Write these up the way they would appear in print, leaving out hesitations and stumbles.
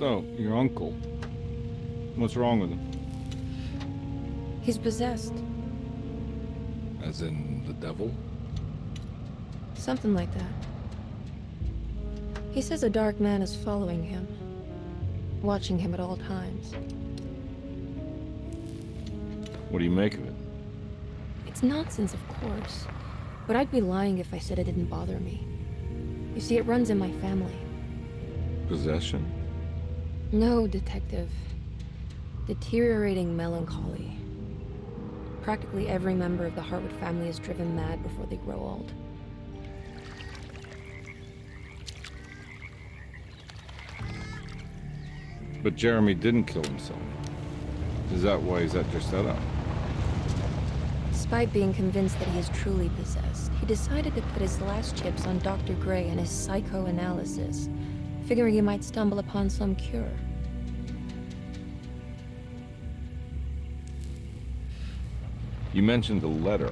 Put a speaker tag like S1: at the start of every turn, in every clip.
S1: So, your uncle. What's wrong with him?
S2: He's possessed.
S1: As in the devil?
S2: Something like that. He says a dark man is following him, watching him at all times.
S1: What do you make of it?
S2: It's nonsense, of course. But I'd be lying if I said it didn't bother me. You see, it runs in my family.
S1: Possession?
S2: No, Detective. Deteriorating melancholy. Practically every member of the Hartwood family is driven mad before they grow old.
S1: But Jeremy didn't kill himself. Is that why he's at your setup?
S2: Despite being convinced that he is truly possessed, he decided to put his last chips on Dr. Gray and his psychoanalysis, figuring he might stumble upon some cure.
S1: You mentioned a letter.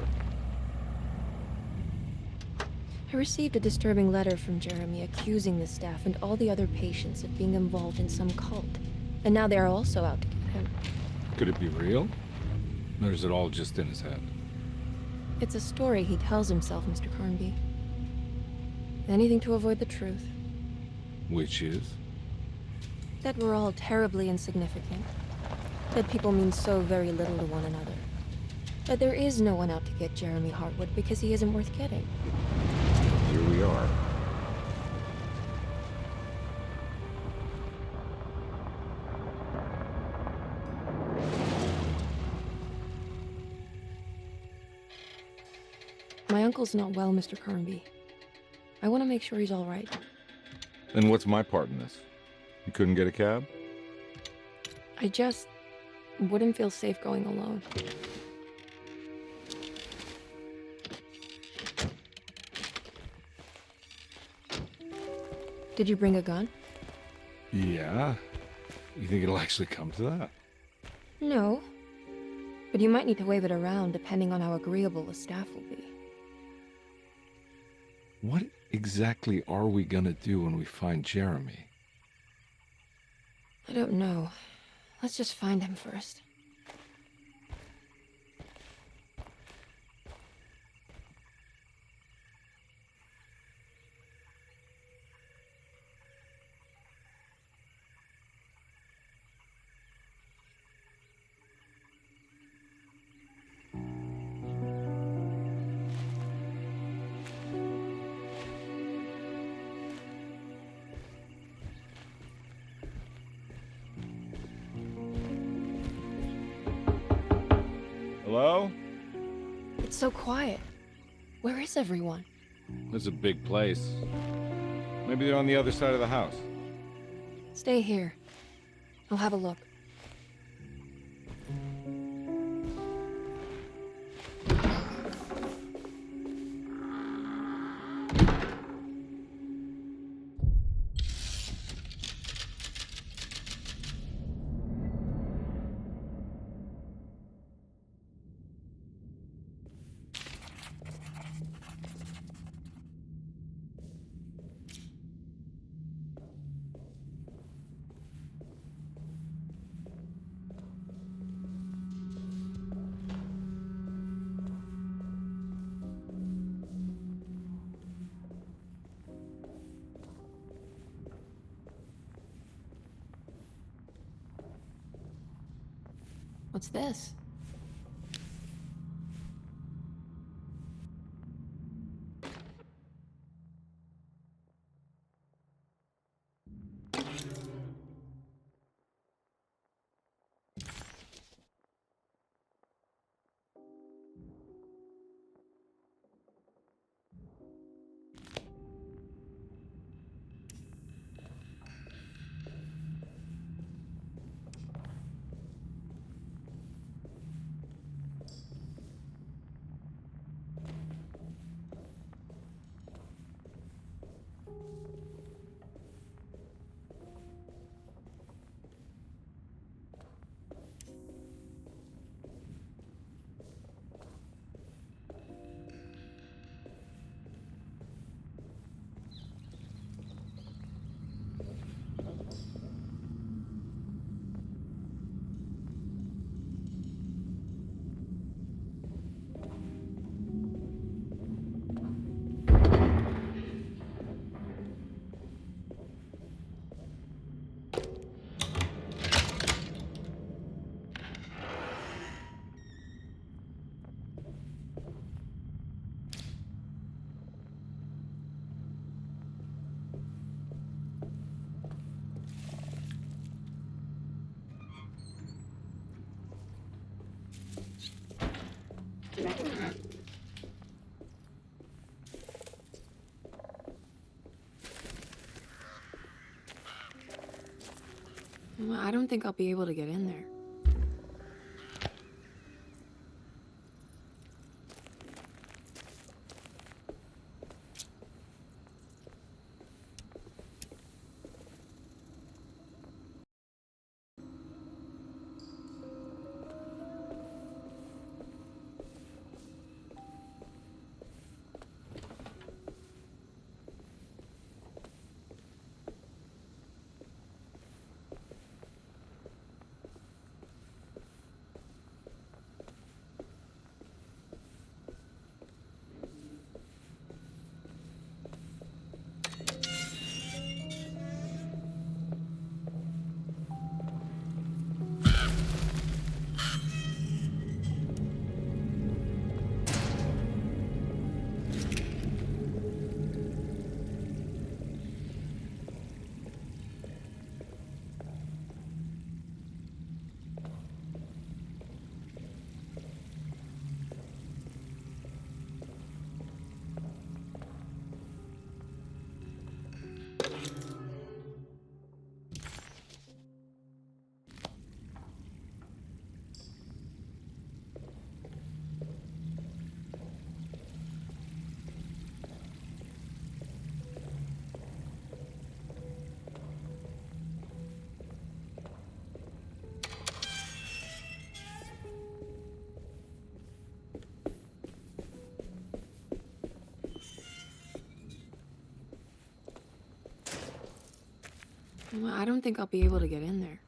S2: I received a disturbing letter from Jeremy accusing the staff and all the other patients of being involved in some cult. And now they are also out to get him.
S1: Could it be real? Or is it all just in his head?
S2: It's a story he tells himself, Mr. Carnby. Anything to avoid the truth.
S1: Which is?
S2: That we're all terribly insignificant. That people mean so very little to one another. That there is no one out to get Jeremy Hartwood because he isn't worth getting.
S1: Here we are.
S2: My uncle's not well, Mr. Carnby. I want to make sure he's all right.
S1: Then what's my part in this? You couldn't get a cab?
S2: I just wouldn't feel safe going alone. Did you bring a gun?
S1: Yeah. You think it'll actually come to that?
S2: No. But you might need to wave it around depending on how agreeable the staff will be.
S1: What exactly are we gonna do when we find Jeremy?
S2: I don't know. Let's just find him first.
S1: Hello?
S2: It's so quiet. Where is everyone?
S1: This is a big place. Maybe they're on the other side of the house.
S2: Stay here. I'll have a look. What's this? Well, I don't think I'll be able to get in there. Well, I don't think I'll be able to get in there.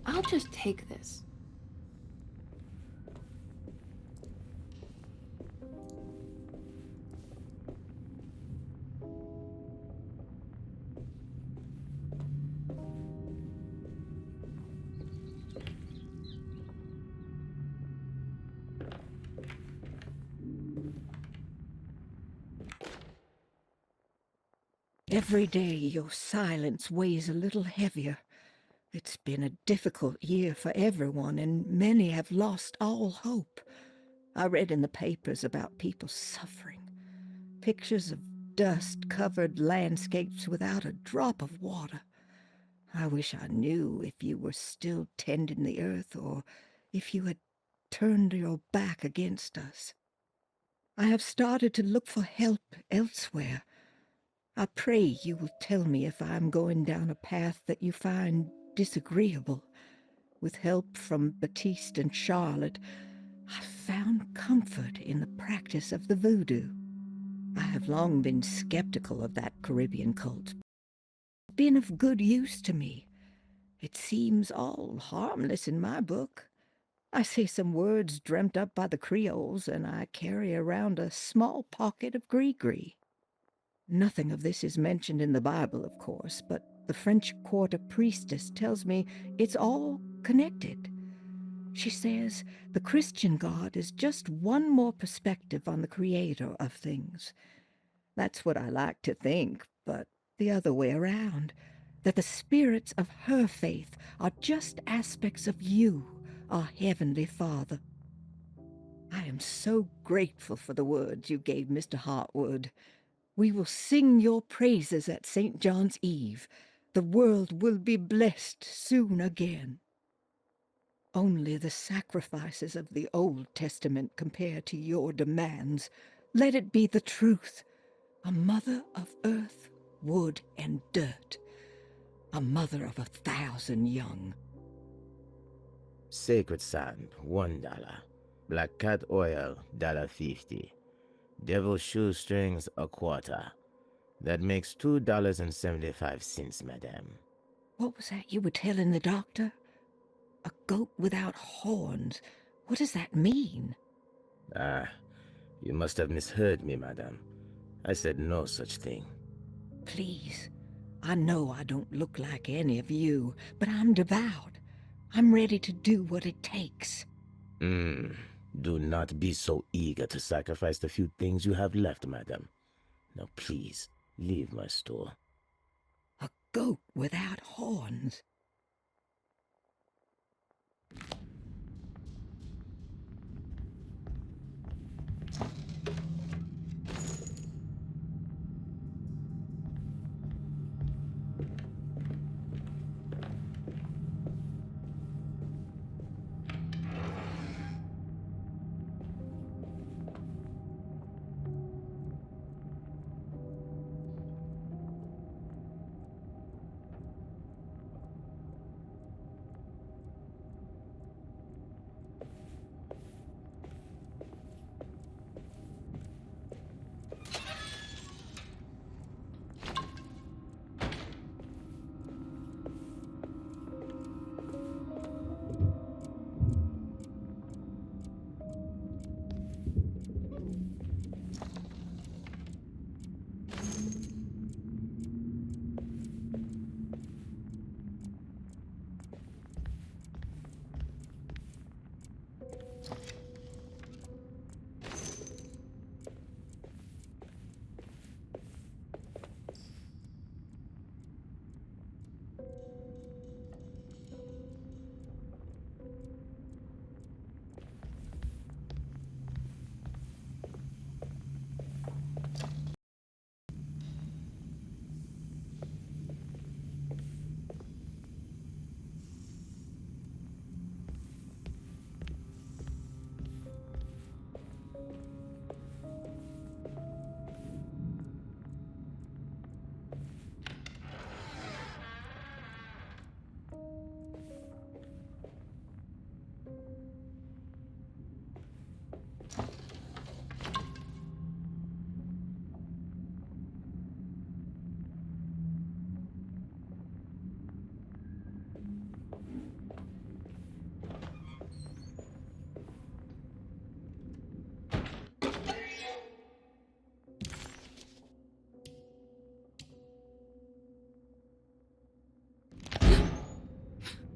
S2: I'll just take this.
S3: Every day your silence weighs a little heavier. It's been a difficult year for everyone, and many have lost all hope. I read in the papers about people suffering. Pictures of dust-covered landscapes without a drop of water. I wish I knew if you were still tending the earth or if you had turned your back against us. I have started to look for help elsewhere. I pray you will tell me if I am going down a path that you find disagreeable. With help from Baptiste and Charlotte, I found comfort in the practice of the voodoo. I have long been skeptical of that Caribbean cult. It's been of good use to me. It seems all harmless in my book. I say some words dreamt up by the Creoles, and I carry around a small pocket of gree-gree. Nothing of this is mentioned in the Bible, of course, but the French Quarter priestess tells me it's all connected. She says the Christian God is just one more perspective on the creator of things. That's what I like to think, but the other way around. That the spirits of her faith are just aspects of you, our Heavenly Father. I am so grateful for the words you gave Mr. Hartwood. We will sing your praises at St. John's Eve. The world will be blessed soon again. Only the sacrifices of the Old Testament compare to your demands. Let it be the truth. A mother of earth, wood, and dirt. A mother of 1,000 young.
S4: Sacred sand, $1. Black cat oil, $1.50. Devil shoestrings, a quarter. That makes $2.75, madame.
S3: What was that you were telling the doctor? A goat without horns. What does that mean?
S4: Ah, you must have misheard me, madame. I said no such thing.
S3: Please. I know I don't look like any of you, but I'm devout. I'm ready to do what it takes.
S4: Do not be so eager to sacrifice the few things you have left, madame. Now please, leave my store.
S3: A goat without horns.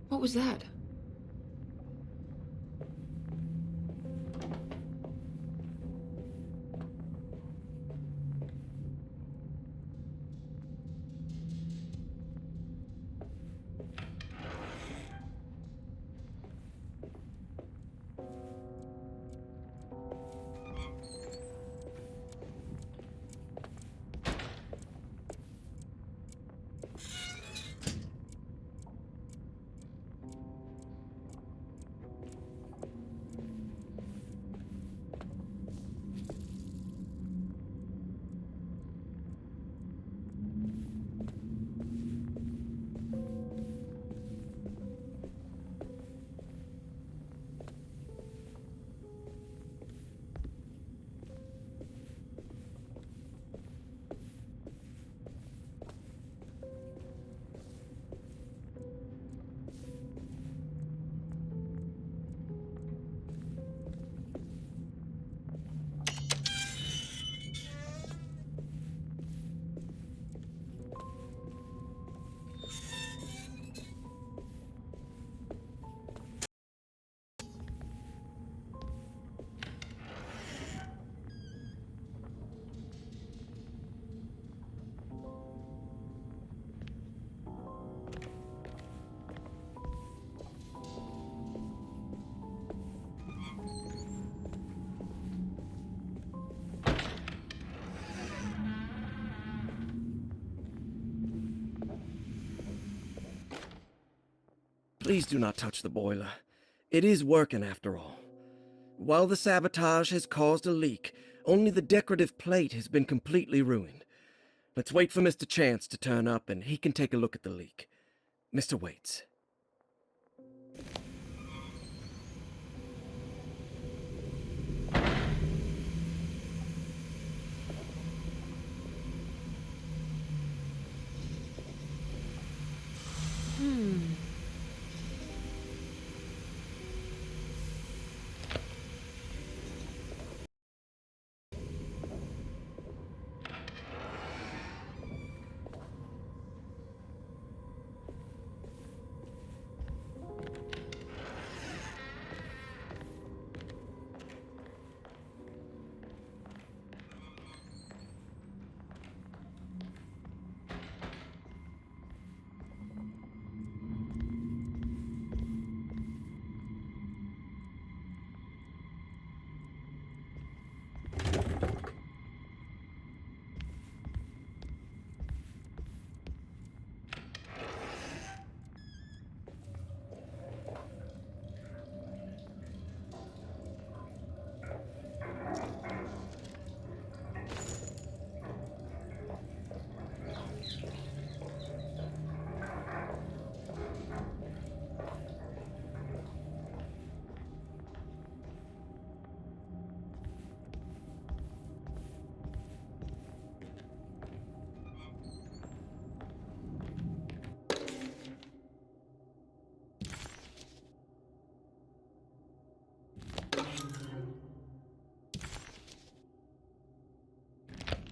S5: What was that? Please do not touch the boiler. It is working after all. While the sabotage has caused a leak, only the decorative plate has been completely ruined. Let's wait for Mr. Chance to turn up and he can take a look at the leak. Mr. Waits.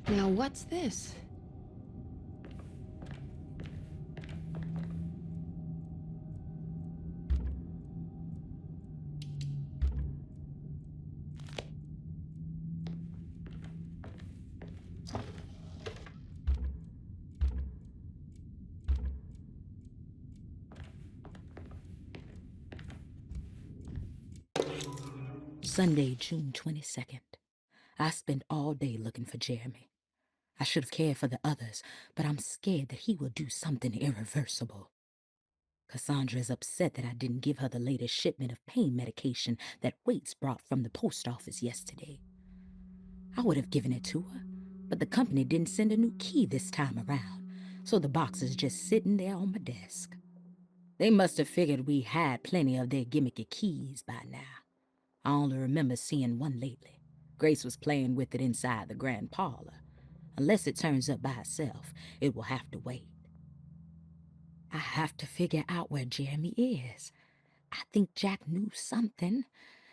S2: Now what's this?
S6: Sunday, June 22nd. I spent all day looking for Jeremy. I should have cared for the others, but I'm scared that he will do something irreversible. Cassandra is upset that I didn't give her the latest shipment of pain medication that Waits brought from the post office yesterday. I would have given it to her, but the company didn't send a new key this time around, so the box is just sitting there on my desk. They must have figured we had plenty of their gimmicky keys by now. I only remember seeing one lately. Grace was playing with it inside the grand parlor. Unless it turns up by itself, it will have to wait. I have to figure out where Jeremy is. I think Jack knew something.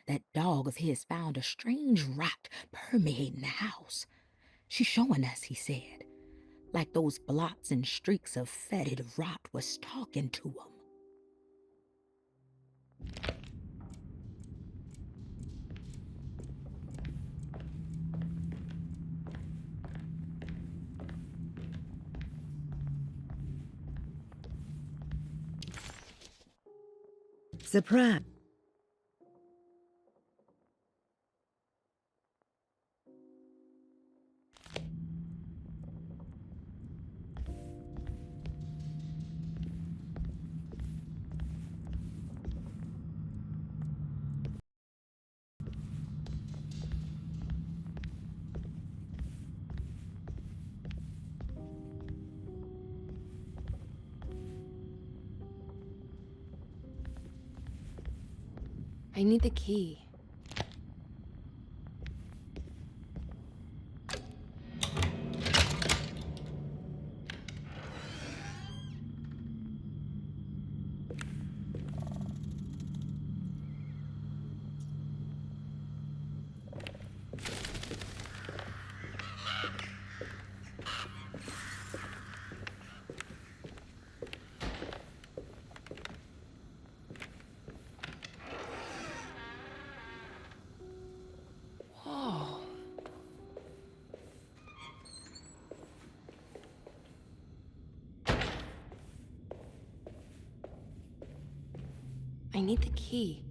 S6: That dog of his found a strange rot permeating the house. She's showing us, he said. Like those blots and streaks of fetid rot was talking to him.
S3: Surprise.
S2: I need the key. Whoa. I need the key.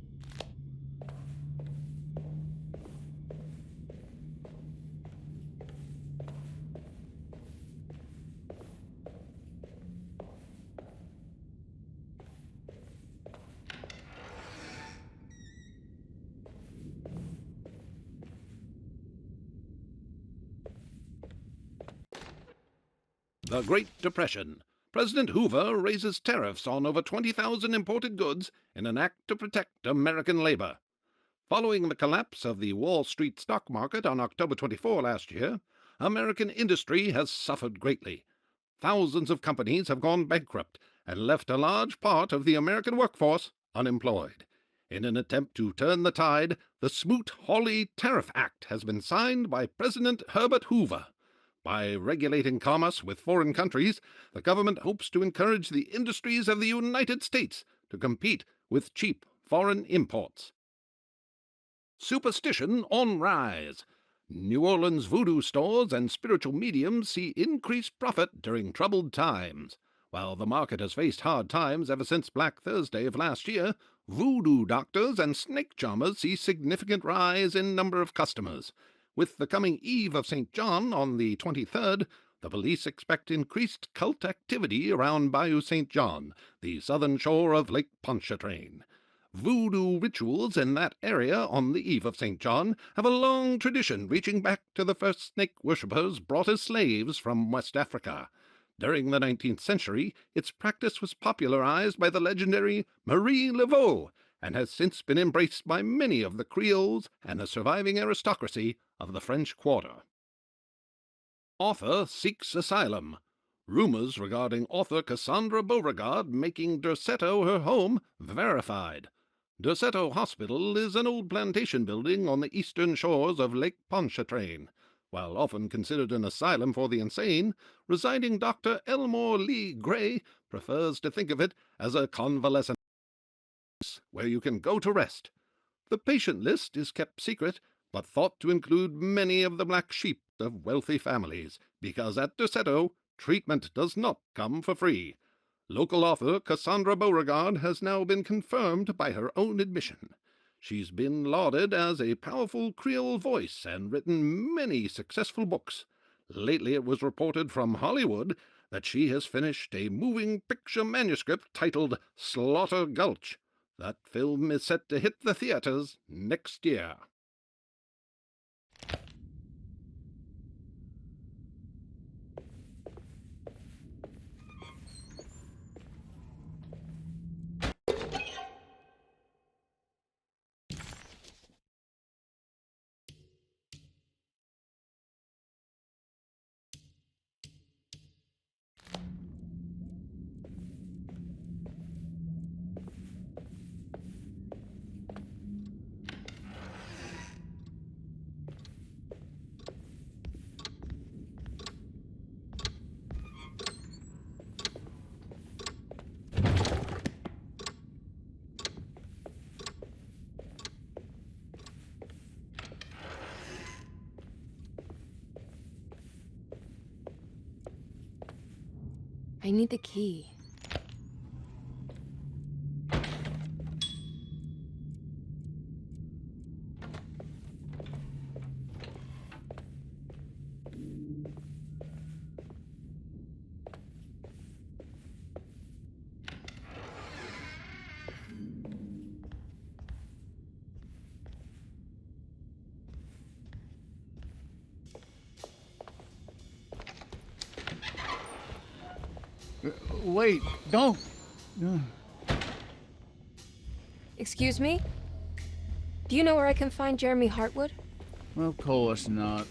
S7: The Great Depression. President Hoover raises tariffs on over 20,000 imported goods in an act to protect American labor. Following the collapse of the Wall Street stock market on October 24 last year, American industry has suffered greatly. Thousands of companies have gone bankrupt and left a large part of the American workforce unemployed. In an attempt to turn the tide, the Smoot-Hawley Tariff Act has been signed by President Herbert Hoover. By regulating commerce with foreign countries, the government hopes to encourage the industries of the United States to compete with cheap foreign imports. Superstition on rise. New Orleans voodoo stores and spiritual mediums see increased profit during troubled times. While the market has faced hard times ever since Black Thursday of last year, voodoo doctors and snake charmers see significant rise in number of customers. With the coming Eve of St. John on the 23rd, the police expect increased cult activity around Bayou St. John, the southern shore of Lake Pontchartrain. Voodoo rituals in that area on the Eve of St. John have a long tradition reaching back to the first snake worshippers brought as slaves from West Africa. During the 19th century, its practice was popularized by the legendary Marie Laveau and has since been embraced by many of the Creoles and the surviving aristocracy of the French Quarter. Author seeks asylum. Rumors regarding author Cassandra Beauregard making Derceto her home verified. Derceto Hospital is an old plantation building on the eastern shores of Lake Pontchartrain. While often considered an asylum for the insane, residing Dr. Elmore Lee Gray prefers to think of it as a convalescent where you can go to rest. The patient list is kept secret, but thought to include many of the black sheep of wealthy families, because at Derceto, treatment does not come for free. Local author Cassandra Beauregard has now been confirmed by her own admission. She's been lauded as a powerful Creole voice and written many successful books. Lately it was reported from Hollywood that she has finished a moving picture manuscript titled Slaughter Gulch. That film is set to hit the theaters next year.
S2: I need the key.
S8: Wait, don't.
S2: Excuse me? Do you know where I can find Jeremy Hartwood?
S8: Of course not.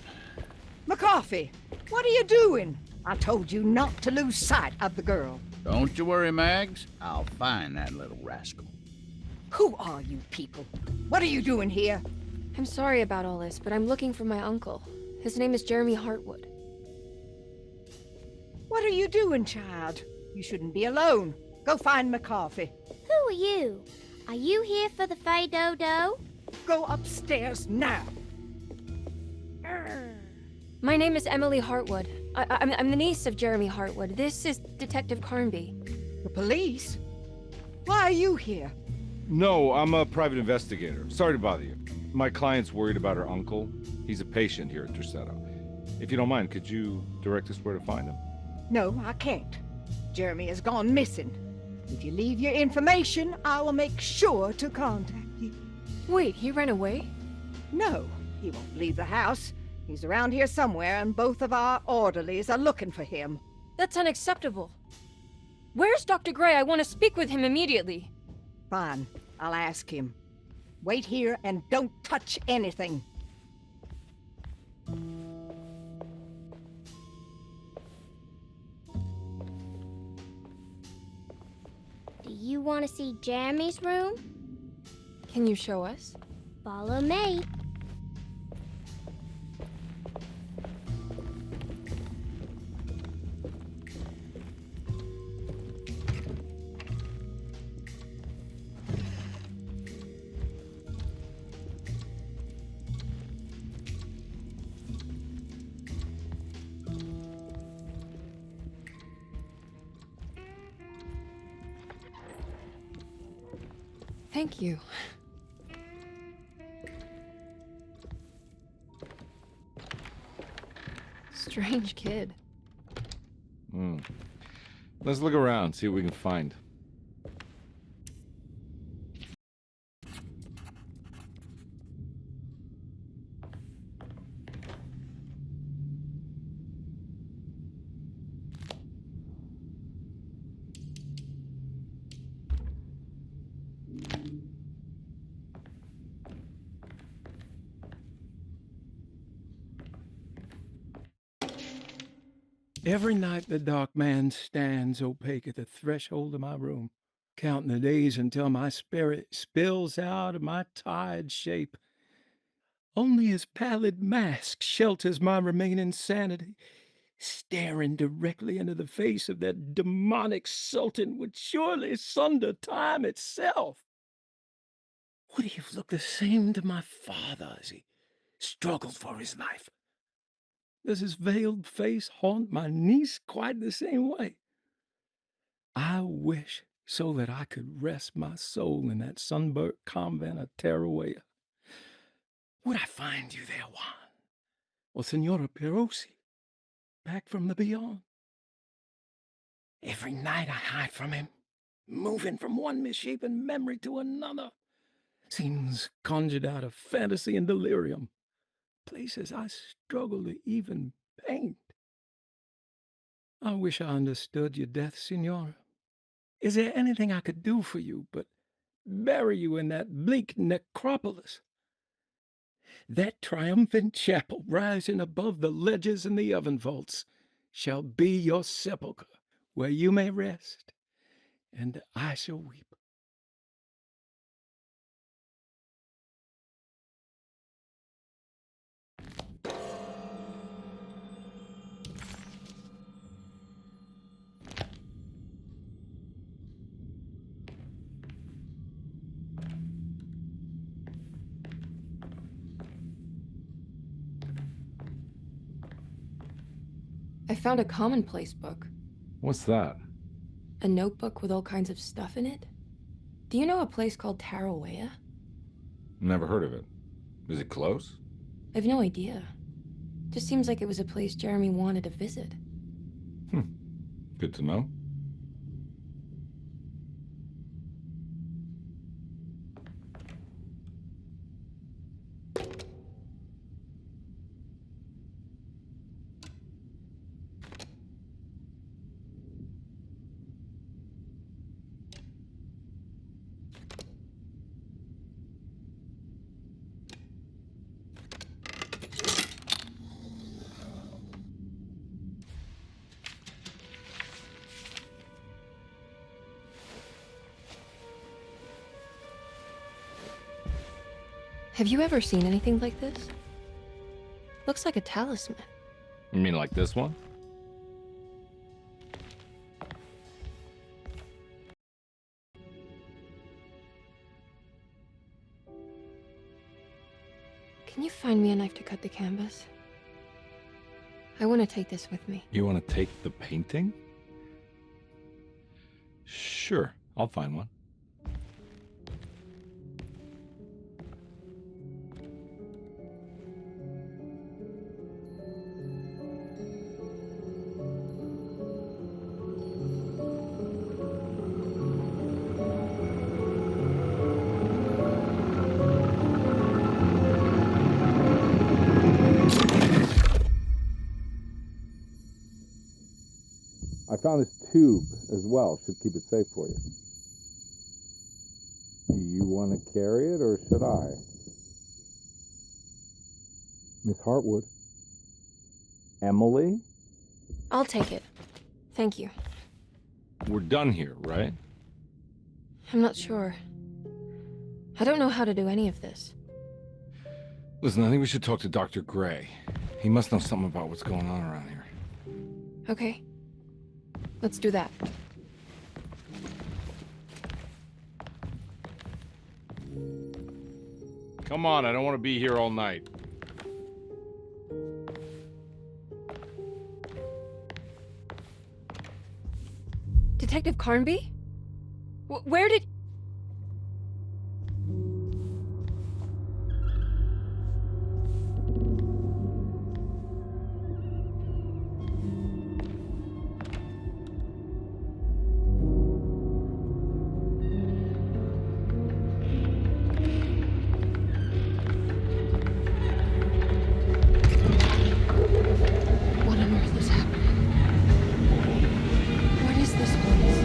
S3: McCarthy, what are you doing? I told you not to lose sight of the girl.
S8: Don't you worry, Mags. I'll find that little rascal.
S3: Who are you people? What are you doing here?
S2: I'm sorry about all this, but I'm looking for my uncle. His name is Jeremy Hartwood.
S3: What are you doing, child? You shouldn't be alone. Go find McCarthy.
S9: Who are you? Are you here for the Fay Dodo?
S3: Go upstairs now.
S2: My name is Emily Hartwood. I'm the niece of Jeremy Hartwood. This is Detective Carnby.
S3: The police? Why are you here?
S1: No, I'm a private investigator. Sorry to bother you. My client's worried about her uncle. He's a patient here at Derceto. If you don't mind, could you direct us where to find him?
S3: No, I can't. Jeremy has gone missing. If you leave your information, I will make sure to contact you.
S2: Wait, he ran away?
S3: No, he won't leave the house. He's around here somewhere, and both of our orderlies are looking for him.
S2: That's unacceptable. Where's Dr. Gray? I want to speak with him immediately.
S3: Fine, I'll ask him. Wait here and don't touch anything.
S9: Do you want to see Jeremy's room?
S2: Can you show us?
S9: Follow me.
S2: Thank you. Strange kid.
S1: Let's look around, see what we can find.
S10: Every night the dark man stands opaque at the threshold of my room, counting the days until my spirit spills out of my tired shape. Only his pallid mask shelters my remaining sanity. Staring directly into the face of that demonic sultan would surely sunder time itself. Would he have looked the same to my father as he struggled for his life? Does his veiled face haunt my niece quite the same way? I wish so that I could rest my soul in that sunburnt convent of Tarawea. Would I find you there, Juan? Or Senora Pirosi, back from the beyond? Every night I hide from him, moving from one misshapen memory to another. Scenes conjured out of fantasy and delirium. Places I struggle to even paint. I wish I understood your death, Signora. Is there anything I could do for you but bury you in that bleak necropolis? That triumphant chapel rising above the ledges and the oven vaults shall be your sepulchre, where you may rest, and I shall weep.
S2: I found a commonplace book.
S1: What's that?
S2: A notebook with all kinds of stuff in it. Do you know a place called Tarawea?
S1: Never heard of it. Is it close?
S2: I've no idea. Just seems like it was a place Jeremy wanted to visit.
S1: Good to know.
S2: Have you ever seen anything like this? Looks like a talisman.
S1: You mean like this one?
S2: Can you find me a knife to cut the canvas? I want to take this with me.
S1: You want to take the painting? Sure, I'll find one. found this tube as well. Should keep it safe for you. Do you want to carry it, or should I? Miss Hartwood? Emily?
S2: I'll take it. Thank you.
S1: We're done here, right?
S2: I'm not sure. I don't know how to do any of this.
S1: Listen, I think we should talk to Dr. Gray. He must know something about what's going on around here.
S2: Okay. Let's do that.
S1: Come on, I don't want to be here all night.
S2: Detective Carnby? Where did... What on earth is happening? What is this place?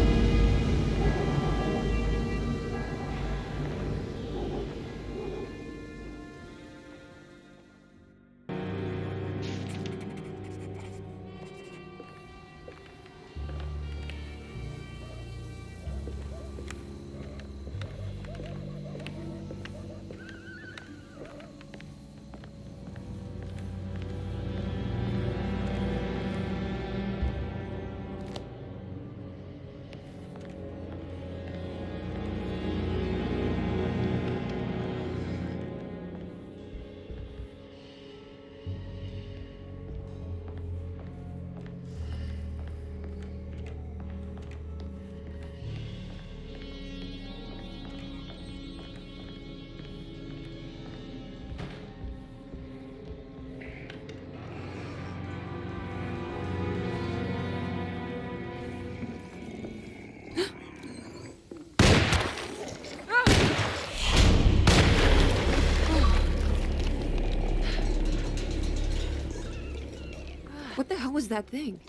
S2: What the hell was that thing?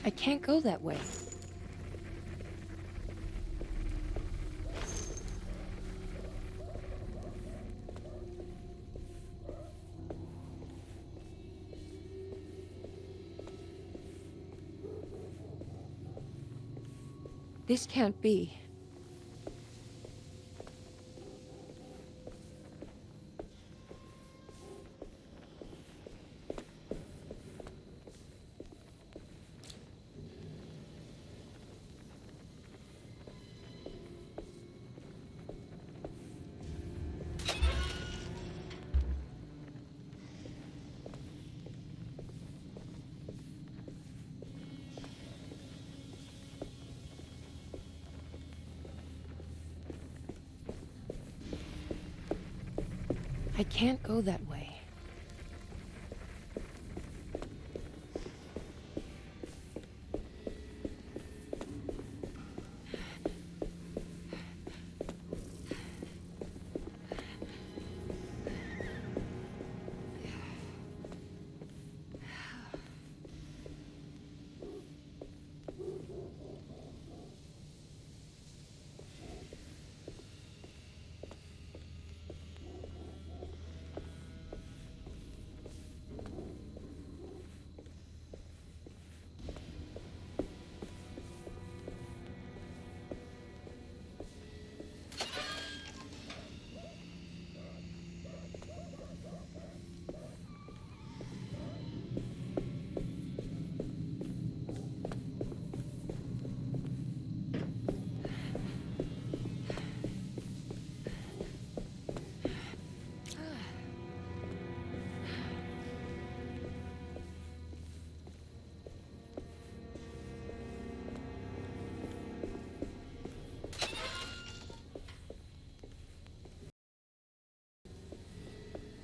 S2: I can't go that way. This can't be. I can't go that way.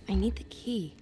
S2: I need the key.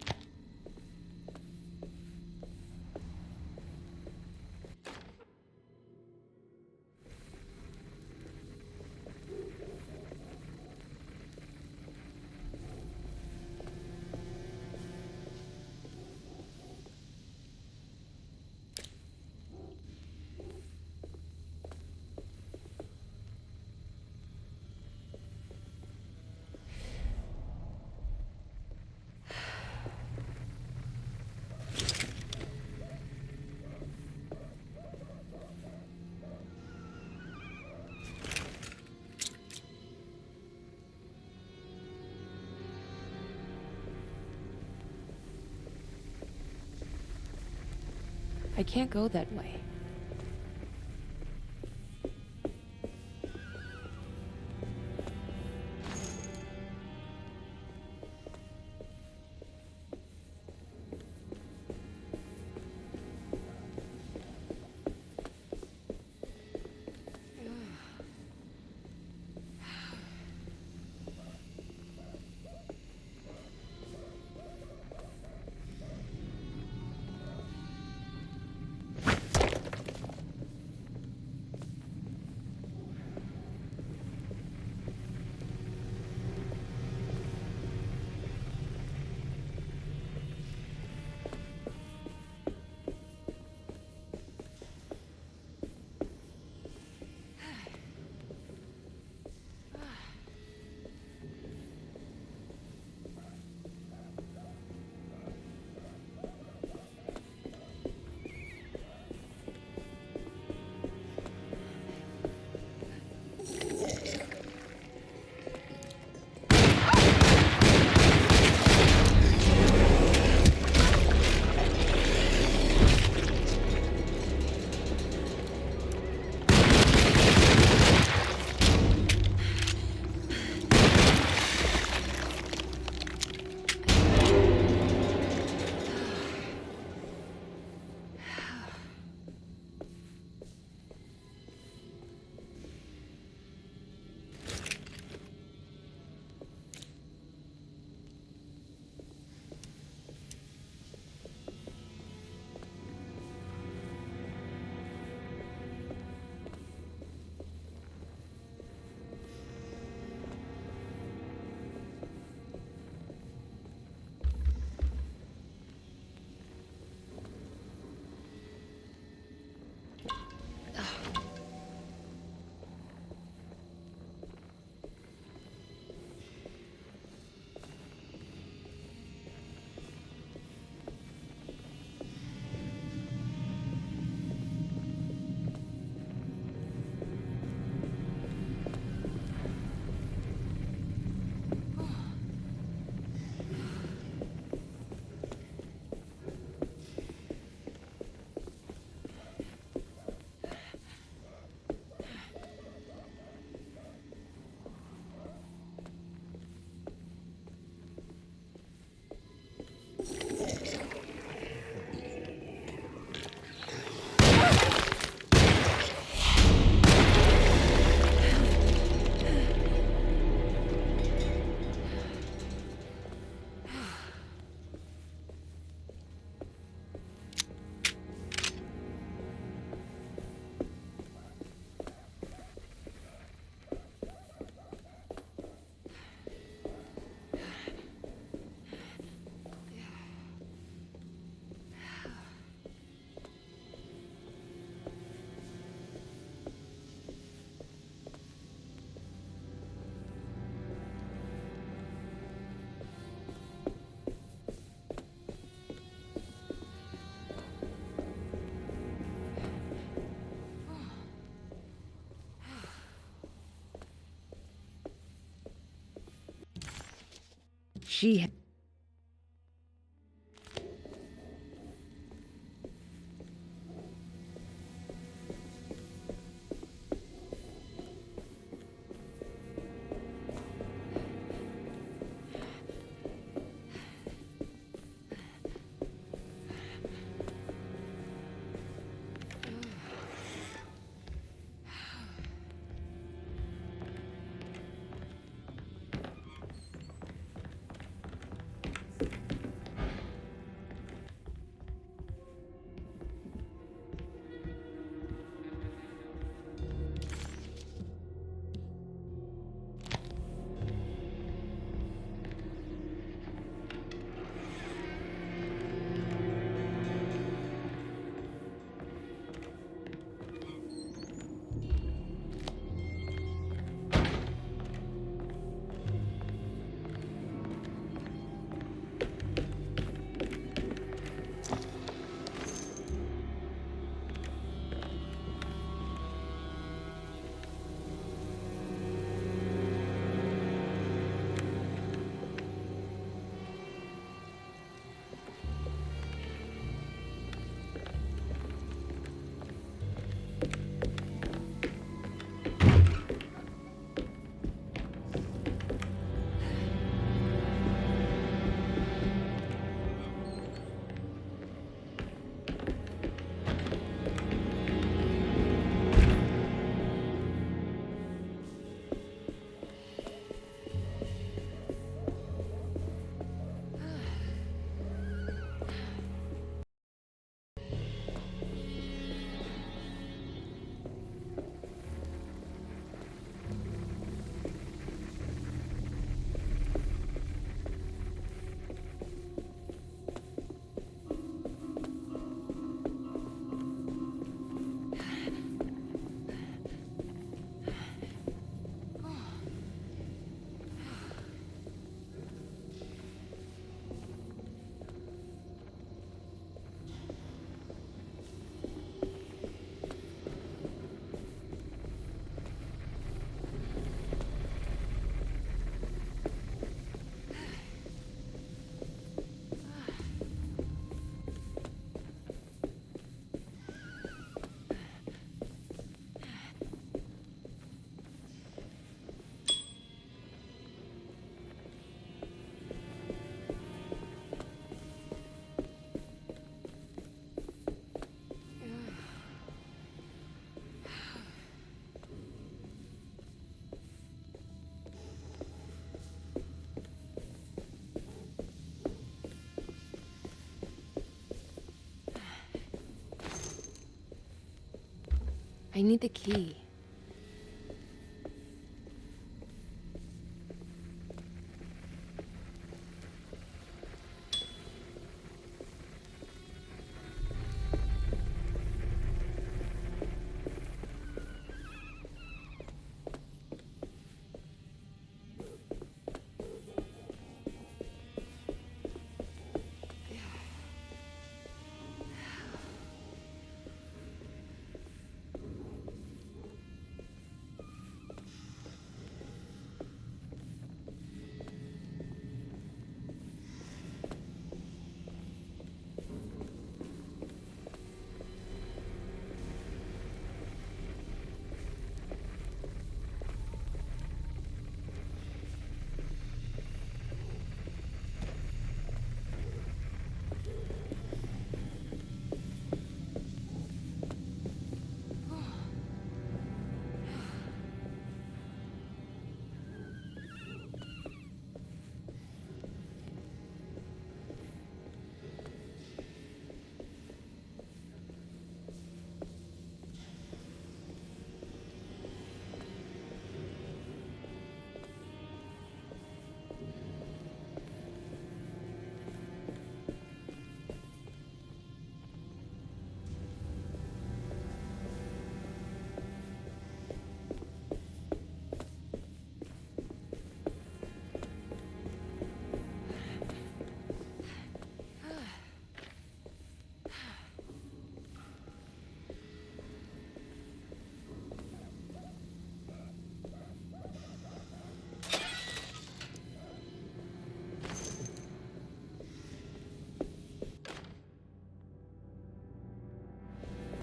S2: I can't go that way.
S3: She
S2: I need the key.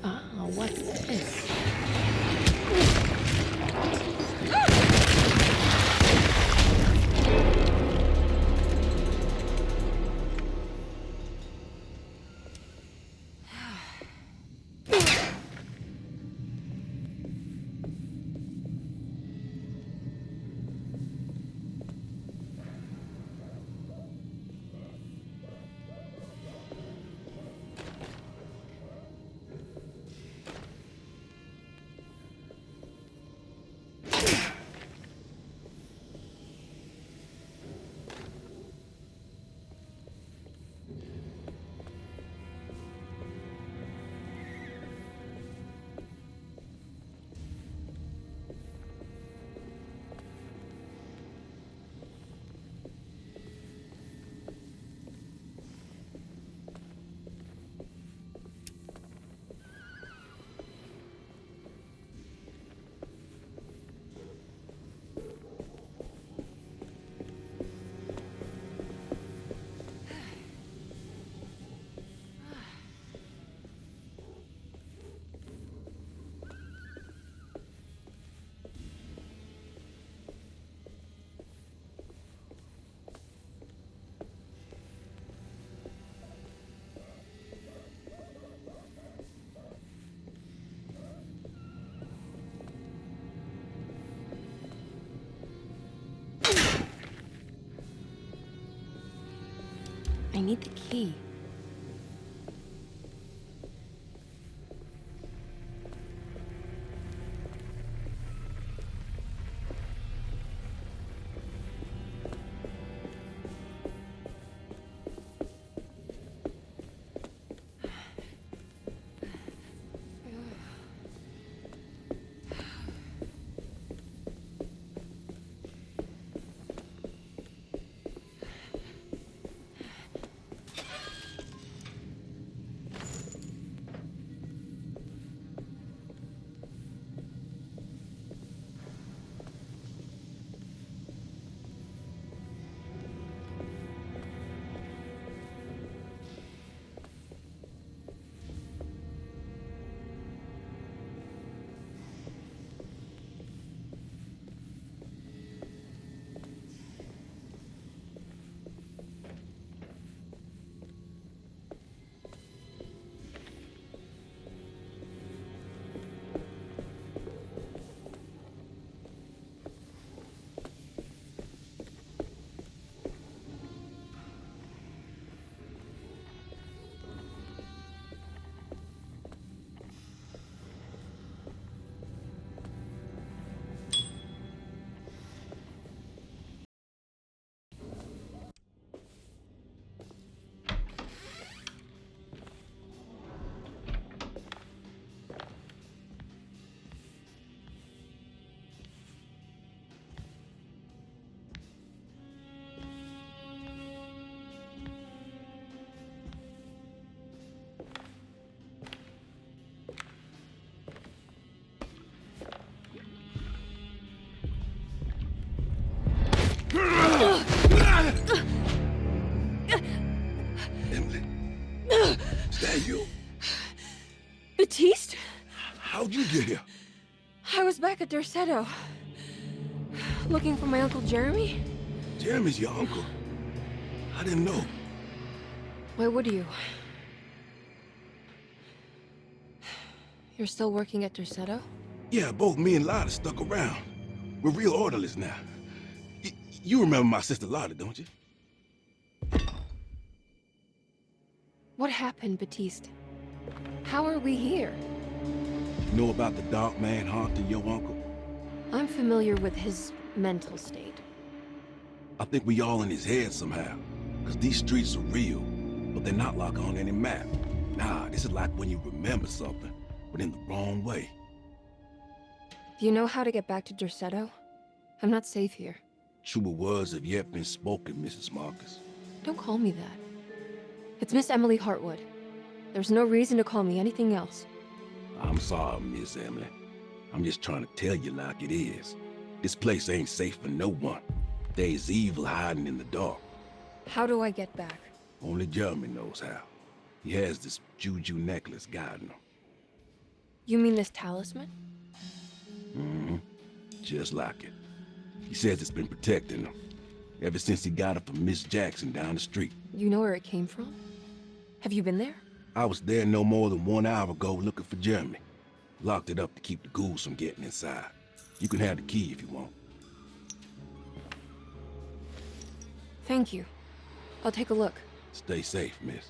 S2: Ah, what's this? I need the key. Derceto. Looking for my Uncle Jeremy?
S11: Jeremy's your uncle? I didn't know.
S2: Why would you? You're still working at Derceto?
S11: Yeah, both me and Lotta stuck around. We're real orderlies now. You remember my sister Lotta, don't you?
S2: What happened, Batiste? How are we here?
S11: You know about the dark man haunting your uncle?
S2: I'm familiar with his mental state.
S11: I think we all in his head somehow. Because these streets are real, but they're not like on any map. Nah, this is like when you remember something, but in the wrong way.
S2: Do you know how to get back to Derceto? I'm not safe here.
S11: Truer words have yet been spoken, Mrs. Marcus.
S2: Don't call me that. It's Miss Emily Hartwood. There's no reason to call me anything else.
S11: I'm sorry, Miss Emily. I'm just trying to tell you like it is. This place ain't safe for no one. There's evil hiding in the dark.
S2: How do I get back?
S11: Only Jeremy knows how. He has this juju necklace guiding him.
S2: You mean this talisman?
S11: Mm-hmm. Just like it. He says it's been protecting him ever since he got it from Miss Jackson down the street.
S2: You know where it came from? Have you been there?
S11: I was there no more than 1 hour ago looking for Jeremy. Locked it up to keep the ghouls from getting inside. You can have the key if you want.
S2: Thank you. I'll take a look.
S11: Stay safe, miss.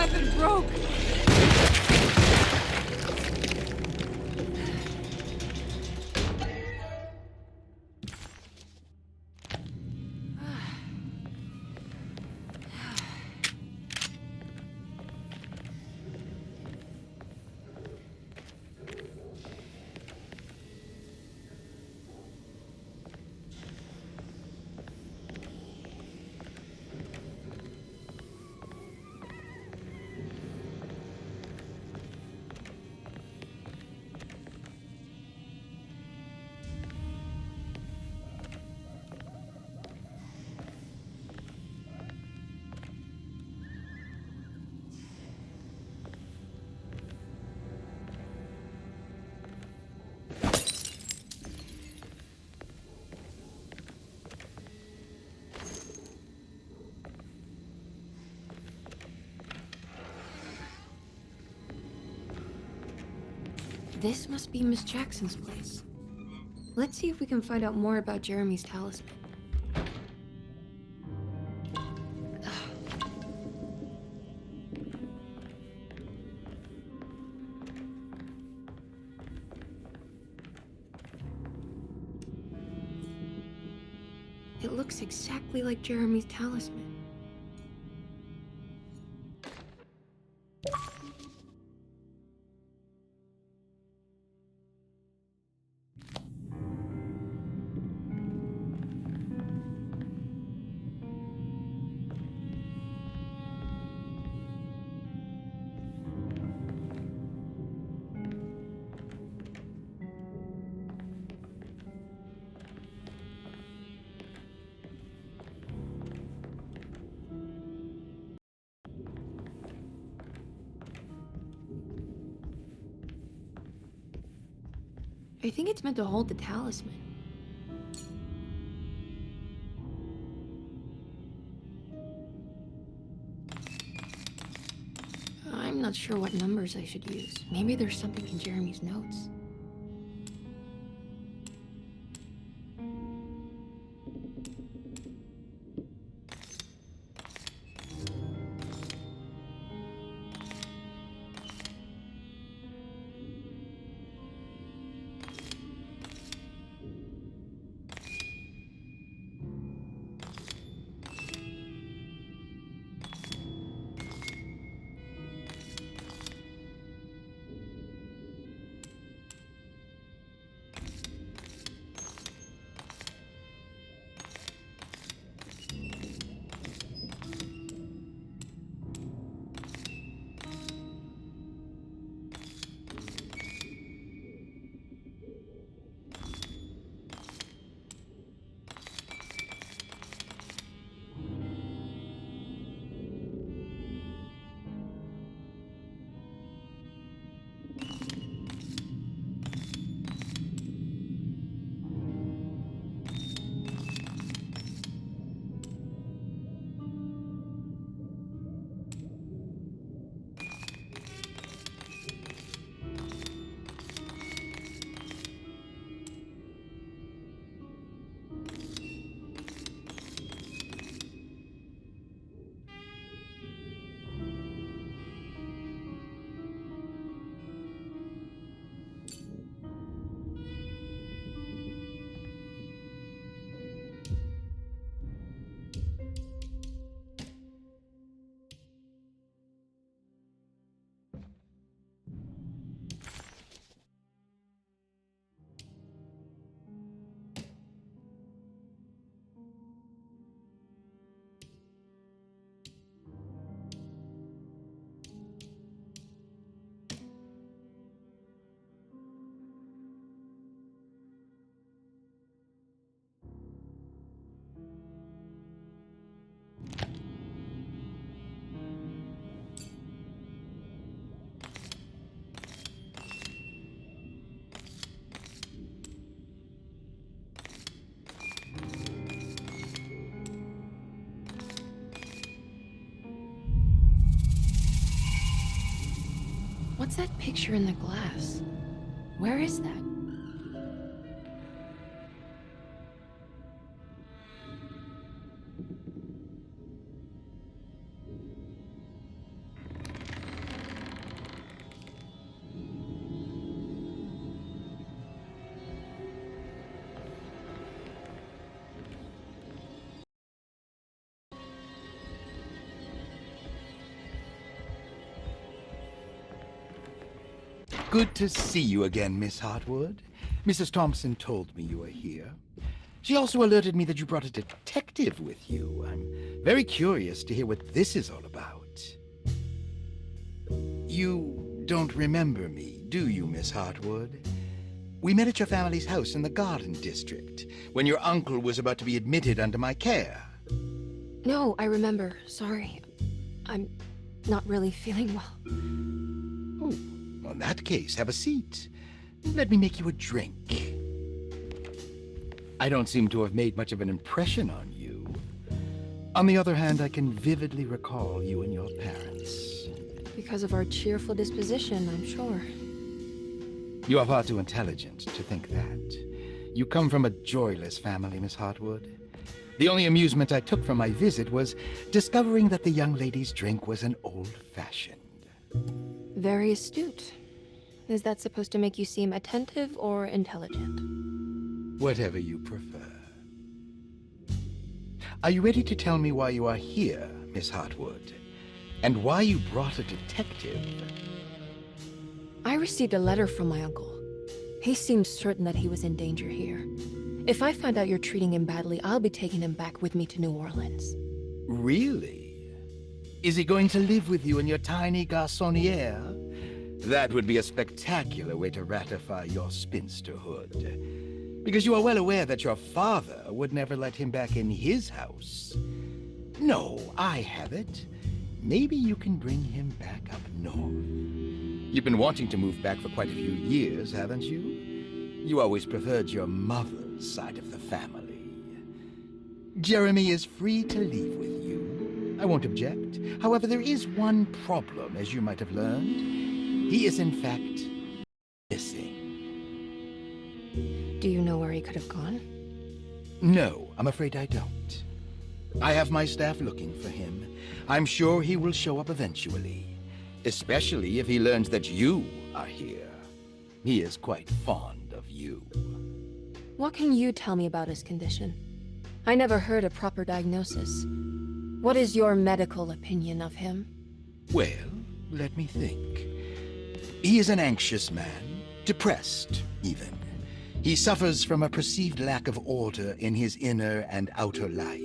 S2: weapon broke! This must be Miss Jackson's place. Let's see if we can find out more about Jeremy's talisman. It looks exactly like Jeremy's talisman. I think it's meant to hold the talisman. I'm not sure what numbers I should use. Maybe there's something in Jeremy's notes. What's that picture in the glass? Where is that?
S12: Good to see you again, Miss Hartwood. Mrs. Thompson told me you were here. She also alerted me that you brought a detective with you. I'm very curious to hear what this is all about. You don't remember me, do you, Miss Hartwood? We met at your family's house in the Garden District, when your uncle was about to be admitted under my care.
S2: No, I remember. Sorry. I'm not really feeling well.
S12: Oh, well, in that case, have a seat. Let me make you a drink. I don't seem to have made much of an impression on you. On the other hand, I can vividly recall you and your parents.
S2: Because of our cheerful disposition, I'm sure.
S12: You are far too intelligent to think that. You come from a joyless family, Miss Hartwood. The only amusement I took from my visit was discovering that the young lady's drink was an old-fashioned.
S2: Very astute. Is that supposed to make you seem attentive or intelligent?
S12: Whatever you prefer. Are you ready to tell me why you are here, Miss Hartwood? And why you brought a detective?
S2: I received a letter from my uncle. He seemed certain that he was in danger here. If I find out you're treating him badly, I'll be taking him back with me to New Orleans.
S12: Really? Is he going to live with you in your tiny garçonniere? That would be a spectacular way to ratify your spinsterhood. Because you are well aware that your father would never let him back in his house. No, I have it. Maybe you can bring him back up north. You've been wanting to move back for quite a few years, haven't you? You always preferred your mother's side of the family. Jeremy is free to leave with you. I won't object. However, there is one problem, as you might have learned. He is, in fact, missing.
S2: Do you know where he could have gone?
S12: No, I'm afraid I don't. I have my staff looking for him. I'm sure he will show up eventually. Especially if he learns that you are here. He is quite fond of you.
S2: What can you tell me about his condition? I never heard a proper diagnosis. What is your medical opinion of him?
S12: Well, let me think. He is an anxious man, depressed, even. He suffers from a perceived lack of order in his inner and outer life.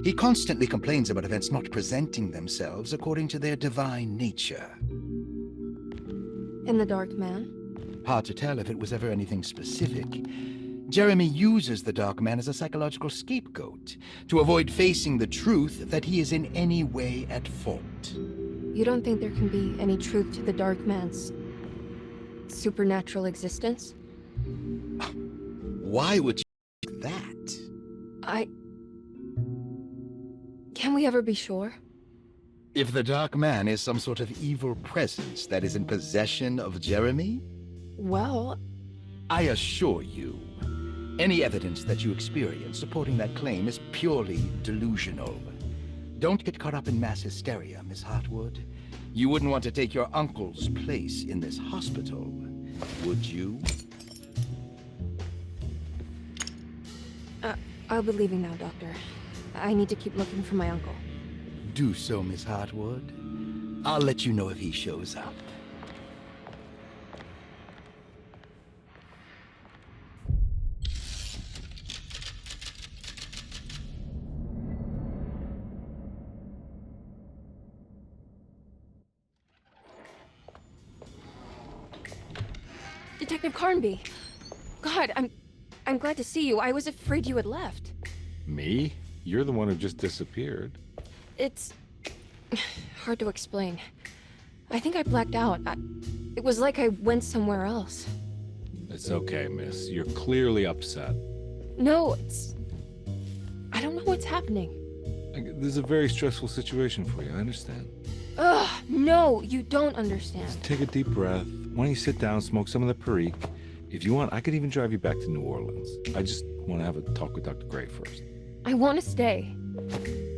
S12: He constantly complains about events not presenting themselves according to their divine nature.
S2: And the Dark Man?
S12: Hard to tell if it was ever anything specific. Jeremy uses the Dark Man as a psychological scapegoat to avoid facing the truth that he is in any way at fault.
S2: You don't think there can be any truth to the Dark Man's supernatural existence?
S12: Why would you think that?
S2: Can we ever be sure?
S12: If the Dark Man is some sort of evil presence that is in possession of Jeremy?
S2: Well,
S12: I assure you, any evidence that you experience supporting that claim is purely delusional. Don't get caught up in mass hysteria, Miss Hartwood. You wouldn't want to take your uncle's place in this hospital, would you?
S2: I'll be leaving now, Doctor. I need to keep looking for my uncle.
S12: Do so, Miss Hartwood. I'll let you know if he shows up.
S2: Detective Carnby! God, I'm glad to see you. I was afraid you had left.
S1: Me? You're the one who just disappeared.
S2: It's hard to explain. I think I blacked out. It was like I went somewhere else.
S1: It's okay, miss. You're clearly upset.
S2: No, I don't know what's happening.
S1: This is a very stressful situation for you, I understand.
S2: Ugh, no, you don't understand.
S1: Just take a deep breath. Why don't you sit down, smoke some of the Perique? If you want, I could even drive you back to New Orleans. I just want to have a talk with Dr. Gray first.
S2: I want to stay.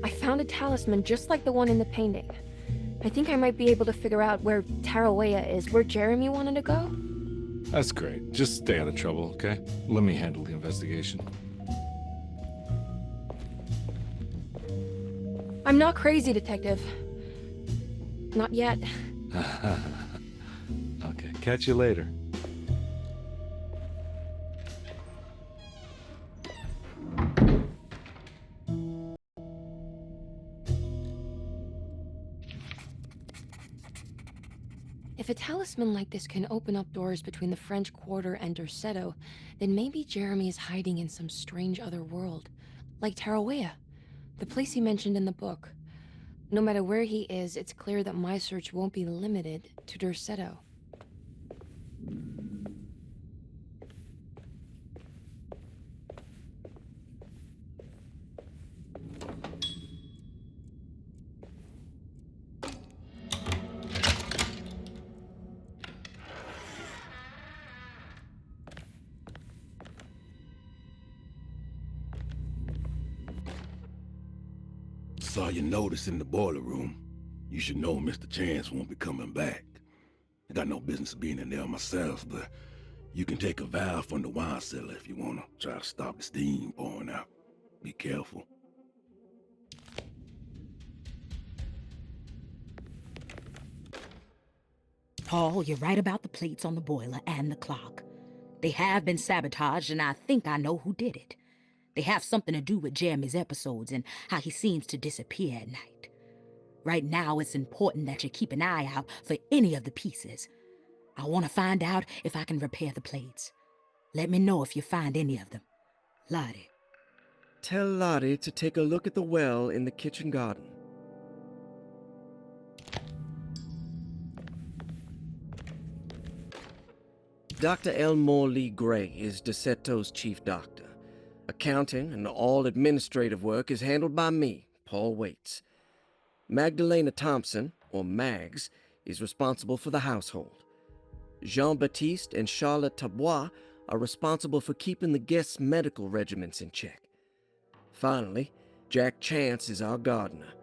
S2: I found a talisman just like the one in the painting. I think I might be able to figure out where Tarawea is, where Jeremy wanted to go.
S1: That's great. Just stay out of trouble, okay? Let me handle the investigation.
S2: I'm not crazy, Detective. Not yet.
S1: Okay, catch you later.
S2: If a talisman like this can open up doors between the French Quarter and Derceto, then maybe Jeremy is hiding in some strange other world. Like Tarawea, the place he mentioned in the book. No matter where he is, it's clear that my search won't be limited to Derceto.
S11: Saw your notice in the boiler room. You should know Mr. Chance won't be coming back. I got no business being in there myself, but you can take a valve from the wine cellar if you wanna try to stop the steam pouring out. Be careful.
S6: Paul, you're right about the plates on the boiler and the clock. They have been sabotaged, and I think I know who did it. They have something to do with Jeremy's episodes and how he seems to disappear at night. Right now, it's important that you keep an eye out for any of the pieces. I want to find out if I can repair the plates. Let me know if you find any of them. Lottie.
S5: Tell Lottie to take a look at the well in the kitchen garden. Dr. Elmore Lee Gray is Deceto's chief doctor. Accounting and all administrative work is handled by me, Paul Waits. Magdalena Thompson, or Mags, is responsible for the household. Jean-Baptiste and Charlotte Tabois are responsible for keeping the guests' medical regimens in check. Finally, Jack Chance is our gardener,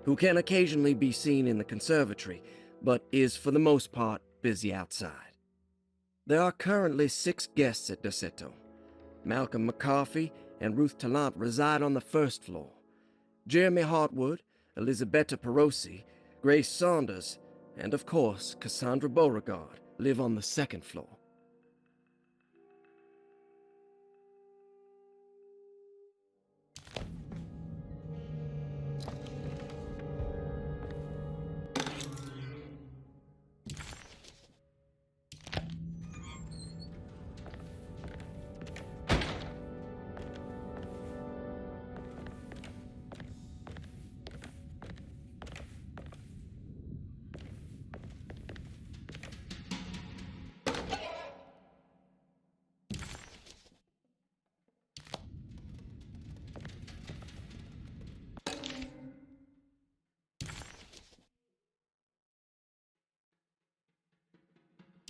S5: who can occasionally be seen in the conservatory, but is for the most part busy outside. There are currently 6 guests at Derceto. Malcolm McCarthy and Ruth Tallant reside on the first floor. Jeremy Hartwood, Elisabetta Perosi, Grace Saunders, and of course Cassandra Beauregard live on the second floor.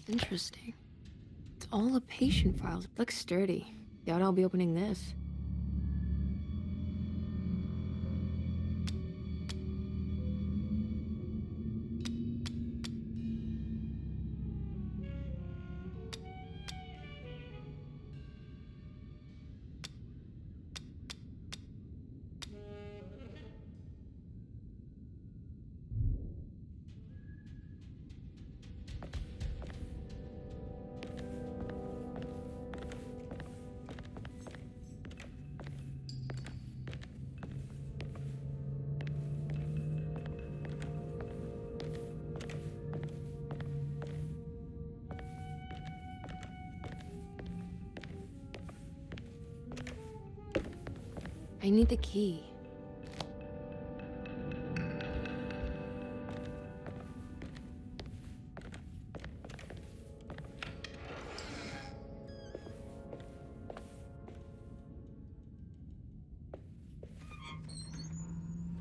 S2: Interesting. It's all a patient files. It looks sturdy. Doubt I'll be opening this. I need the key.